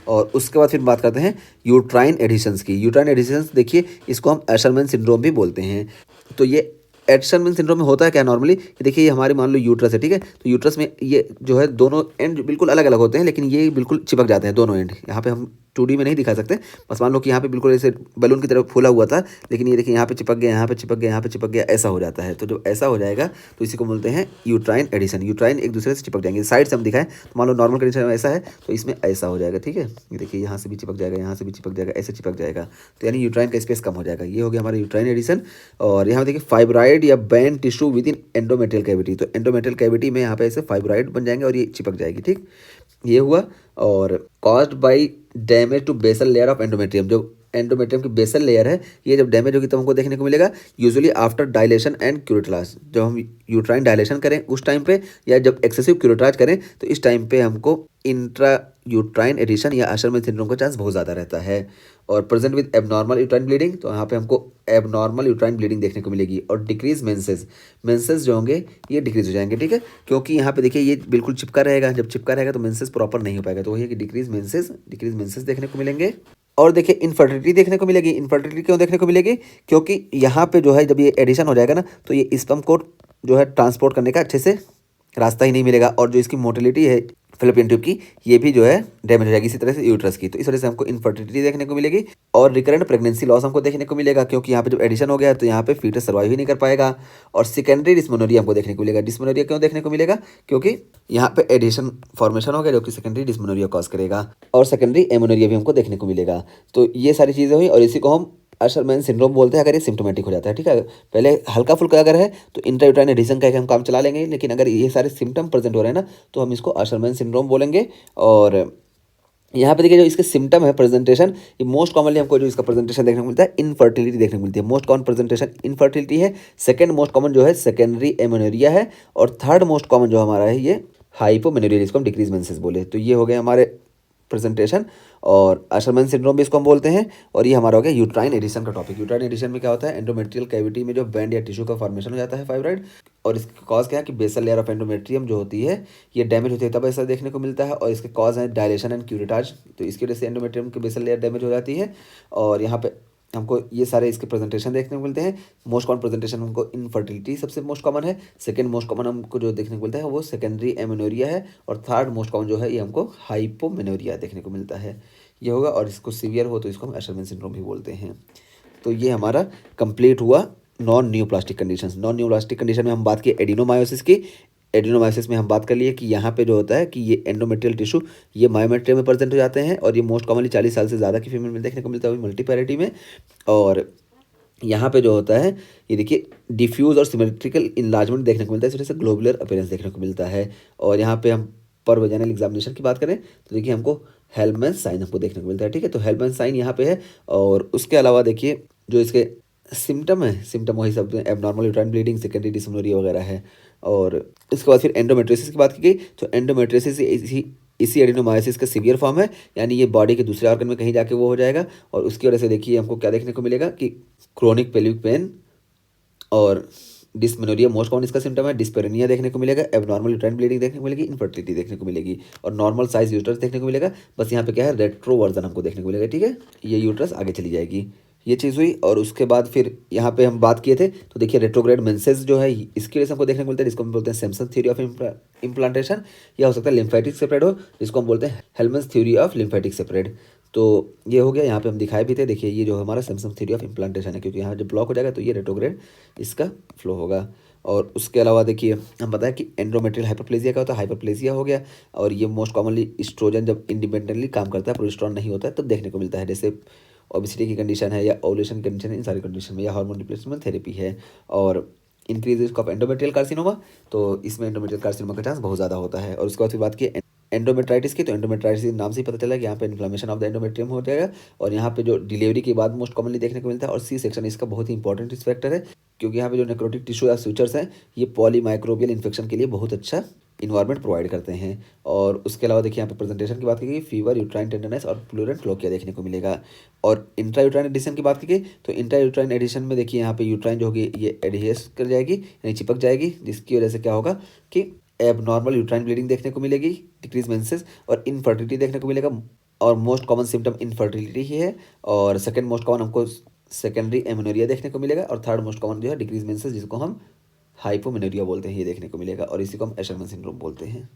और उसके बाद फिर बात करते हैं यूट्राइन एडिशंस की। यूट्राइन एडिशंस देखिए, इसको हम एशरमैन सिंड्रोम भी बोलते हैं। तो ये एशरमैन सिंड्रोम में होता है क्या नॉर्मली कि देखिए, ये हमारे मान लो यूट्रस है, ठीक है। तो यूट्रस में ये जो है दोनों एंड बिल्कुल अलग अलग होते हैं, लेकिन ये बिल्कुल चिपक जाते हैं दोनों एंड। यहाँ पे हम 2D में नहीं दिखा सकते, बस मान लो कि यहाँ पे बिल्कुल ऐसे बैलून की तरह फूला हुआ था, लेकिन ये देखिए यहाँ पे चिपक गया, यहाँ पे चिपक गया, यहाँ पे चिपक गया, ऐसा हो जाता है। तो जब ऐसा हो जाएगा तो इसी को बोलते हैं यूट्राइन एडिशन। यूट्राइन एक दूसरे से चिपक जाएंगे। साइड से हम दिखाएं तो मान लो नॉर्मल कंडीशन में ऐसा है, तो इसमें ऐसा हो जाएगा, ठीक है। ये देखिए यहाँ से भी चिपक जाएगा, यहाँ से भी चिपक जाएगा, ऐसे चिपक जाएगा। तो यानी यूट्राइन का स्पेस कम हो जाएगा। ये हो गया हमारा यूट्राइन एडिशन। और यहाँ देखिए फाइब्राइड या band tissue with in endometrial cavity. तो एंडोमेट्रियल कैविटी में यहाँ पे ऐसे फाइब्राइड बन जाएंगे और ये चिपक जाएगी, ठीक। ये हुआ। और caused by damage to basal layer of endometrium. जो एंडोमेट्रियम की बेसल लेयर है, ये जब डैमेज होगी तो हमको देखने को मिलेगा usually after dilation and curettage. जब हम यूट्राइन डायलेशन करें उस टाइम पे, या जब एक्सेसिव क्यूरेटाज करें तो इस टाइम पे हमको इंट्रा यूट्राइन एडिशन या एशरमैन सिंड्रोम का चांस बहुत ज़्यादा रहता है। और present with abnormal uterine bleeding, तो यहाँ पे हमको एबनॉर्मल यूट्राइन ब्लीडिंग देखने को मिलेगी। और डिक्रीज मेंसेस, मेंसेस जो होंगे ये डिक्रीज हो जाएंगे, ठीक है। क्योंकि यहाँ पे देखिए ये बिल्कुल चिपका रहेगा, जब चिपका रहेगा तो मेंसेस प्रॉपर नहीं हो पाएगा। तो वही है कि डिक्रीज मेंसेस देखने को मिलेंगे। और देखिए इनफर्टिलिटी देखने को मिलेगी। इनफर्टिलिटी क्यों देखने को मिलेगी? क्योंकि यहाँ पे जो है जब ये एडिशन हो जाएगा ना, तो ये स्पर्म को जो है ट्रांसपोर्ट करने का अच्छे से रास्ता ही नहीं मिलेगा। और जो इसकी मोटिलिटी है फिलिपियन ट्यूब की, ये भी जो है डैमेज हो जाएगी, इसी तरह से यूट्रस की। तो इस वजह से हमको इनफर्टिलिटी देखने को मिलेगी। और रिकरेंट प्रेगनेंसी लॉस हमको देखने को मिलेगा, क्योंकि यहाँ पे जब एडिशन हो गया तो यहाँ पे फीटस सर्वाइव ही नहीं कर पाएगा। और सेकेंडरी डिस्मेनोरिया हमको देखने को मिलेगा। डिस्मेनोरिया क्यों देखने को मिलेगा? क्योंकि यहाँ पे एडिशन फॉर्मेशन हो गया, जो कि सेकेंडरी डिस्मेनोरिया कॉज करेगा। और सेकेंडरी एमोनोरिया भी हमको देखने को मिलेगा। तो ये सारी चीज़ें हुई, और इसी को हम एशरमैन सिंड्रोम बोलते हैं अगर ये सिम्टोमेटिक हो जाता है, ठीक है। पहले हल्का फुल्का अगर है तो इंट्रायूट्राइन एडिशन का हम काम चला लेंगे, लेकिन अगर ये सारे सिम्टम प्रेजेंट हो रहे हैं ना, तो हम इसको एशरमैन सिंड्रोम बोलेंगे। और यहाँ पे देखिए जो इसके सिम्टम है प्रेजेंटेशन, ये मोस्ट कॉमनली हमको जो इसका प्रेजेंटेशन देखने को मिलता है, इनफर्टिलिटी देखने को मिलती है। मोस्ट कॉमन प्रेजेंटेशन इनफर्टिलिटी है। सेकंड मोस्ट कॉमन जो है सेकेंडरी एमेनोरिया है। और थर्ड मोस्ट कॉमन जो हमारा है ये हाइपोमेनोरिया, जिसको हम डिक्रीज मेंसेस बोले। तो ये हो गए हमारे प्रेजेंटेशन। और एशरमैन सिंड्रोम भी इसको हम बोलते हैं। और ये हमारा हो गया यूट्राइन एडिशन का टॉपिक। यूट्राइन एडिशन में क्या होता है? एंडोमेट्रियल कैविटी में जो बैंड या टिश्यू का फॉर्मेशन हो जाता है फाइब्राइड। और इसका कॉज क्या है कि बेसल लेयर ऑफ एंडोमेट्रियम जो होती है ये डैमेज होती है, तब ऐसा देखने को मिलता है। और इसके कॉज है डायलेशन एंड क्यूरेटाज। तो इसकी वजह से एंडोमेट्रियम की बेसल लेयर डैमेज हो जाती है। और यहाँ पे हमको ये सारे इसके प्रेजेंटेशन देखने को मिलते हैं। मोस्ट कॉमन प्रेजेंटेशन हमको इनफर्टिलिटी सबसे मोस्ट कॉमन है। सेकंड मोस्ट कॉमन हमको जो देखने को मिलता है वो सेकेंडरी एमेनोरिया है। और थर्ड मोस्ट कॉमन जो है ये हमको हाइपोमेनोरिया देखने को मिलता है। ये होगा। और इसको सीवियर हो तो इसको हम एशरमैन सिंड्रोम भी बोलते हैं। तो ये हमारा कंप्लीट हुआ non neoplastic condition. Non neoplastic condition में हम बात की एडिनोमायोसिस की। एडिनोमायोसिस में हम बात कर लिए कि यहाँ पे जो होता है कि ये एंडोमेट्रियल टिश्यू ये मायोमेट्रियम में प्रेजेंट हो जाते हैं। और ये मोस्ट कॉमनली 40 साल से ज़्यादा की फीमेल में देखने को मिलता है, मल्टीपैरिटी में। और यहाँ पे जो होता है ये देखिए डिफ्यूज और सिमेट्रिकल इनलार्जमेंट देखने को मिलता है, इस वजह से ग्लोबुलर अपीयरेंस देखने को मिलता है। और यहाँ पे हम पर वजाइनल एग्जामिनेशन की बात करें तो देखिए हमको हेल्मन्स साइन हमको देखने को मिलता है, ठीक है। तो हेल्मन्स साइन यहाँ पे है। और उसके अलावा देखिए जो इसके सिम्टम है, सिम्टम वही सब abnormal uterine bleeding, secondary dysmenorrhoea वगैरह है। और इसके बाद फिर एंडोमेट्रियोसिस की बात की गई। तो एंडोमेट्रियोसिस इसी एडिनोमायोसिस का सीवियर फॉर्म है, यानी ये बॉडी के दूसरे ऑर्गन में कहीं जाके वो हो जाएगा। और उसकी वजह से देखिए हमको क्या देखने को मिलेगा कि क्रोनिक पेल्विक पेन और डिस्मेनोरिया मोस्ट कॉमन इसका सिम्टम है। डिस्पेरेनिया देखने को मिलेगा। एबनॉर्मल यूट्राइन ब्लीडिंग देखने को मिलेगी। इनफर्टिलिटी देखने को मिलेगी। और नॉर्मल साइज यूट्रस देखने को मिलेगा। बस यहाँ पे क्या है, रेट्रो वर्जन हमको देखने को मिलेगा, ठीक है। ये यूट्रस आगे चली जाएगी, ये चीज़ हुई। और उसके बाद फिर यहाँ पे हम बात किए थे तो देखिए रेट्रोग्रेड मेंसेस जो है इसकी वजह से हमको देखने को मिलता है, जिसको हम बोलते हैं सैमसन थ्योरी ऑफ इम्प्लांटेशन। या हो सकता है लिम्फेटिक सेपरेट हो, जिसको हम बोलते हैं हेल्मन्स थ्योरी ऑफ लिम्फेटिक सेपरेट। तो ये हो गया। यहाँ पे हम दिखाए भी थे, देखिए ये जो हमारा सैमसन थ्योरी ऑफ इम्प्लांटेशन है, क्योंकि यहाँ जब ब्लॉक हो जाएगा तो ये रेट्रोग्रेड इसका फ्लो होगा। और उसके अलावा देखिए हम बताएं कि एंड्रोमेट्रियल हाइपरप्लेजिया क्या होता है, हाइपरप्लेजिया हो गया। और ये मोस्ट कॉमनली एस्ट्रोजन जब इंडिपेंडेंटली काम करता है, प्रोजेस्टेरॉन नहीं होता है, तब देखने को मिलता है। जैसे ओबेसिटी की कंडीशन है या ओवुलेशन कंडीशन है, इन सारी कंडीशन में, या हार्मोन रिप्लेसमेंट थेरेपी है। और increase risk of endometrial carcinoma, तो इसमें एंडोमेट्रियल कार्सिनोमा का चांस बहुत ज़्यादा होता है। और उसके बाद फिर बात की एंडोमेट्राइटिस की। तो एंडोमेट्राइटिस नाम से ही पता चला कि यहाँ पे इन्फ्लेमेशन ऑफ द एंडोमेट्रियम हो जाएगा। और यहाँ पे जो डिलीवरी के बाद मोस्ट कॉमनली देखने को मिलता है। और सी सेक्शन इसका बहुत ही इंपॉर्टेंट फैक्टर है, क्योंकि यहाँ पे जो नेक्रोटिक टिश्यू या सूचर्स हैं ये पॉलीमाइक्रोबियल इन्फेक्शन के लिए बहुत अच्छा इन्वायरमेंट प्रोवाइड करते हैं। और उसके अलावा देखिए यहाँ पे प्रेजेंटेशन की बात की गई, फीवर, यूट्राइन टेंडरनेस और प्लूरल क्लोकिया देखने को मिलेगा। और इंट्रा यूट्राइन एडिशन की बात की गई तो इंट्रा यूट्राइन एडिशन में देखिए यहाँ पे यूट्राइन जो होगी ये एडहेस कर जाएगी, यानी चिपक जाएगी, जिसकी वजह से क्या होगा कि एबनॉर्मल यूट्राइन ब्लीडिंग देखने को मिलेगी, डिक्रीज मेंसेस और इनफर्टिलिटी देखने को मिलेगा। और मोस्ट कॉमन सिम्टम इनफर्टिलिटी ही है, और सेकंड मोस्ट कॉमन हमको सेकेंडरी एमेनोरिया देखने को मिलेगा, और थर्ड मोस्ट कॉमन जो है डिक्रीज मेंसेस, जिसको हम हाइपोमेनोरिया बोलते हैं, ये देखने को मिलेगा, और इसी को हम एशरमैन सिंड्रोम बोलते हैं।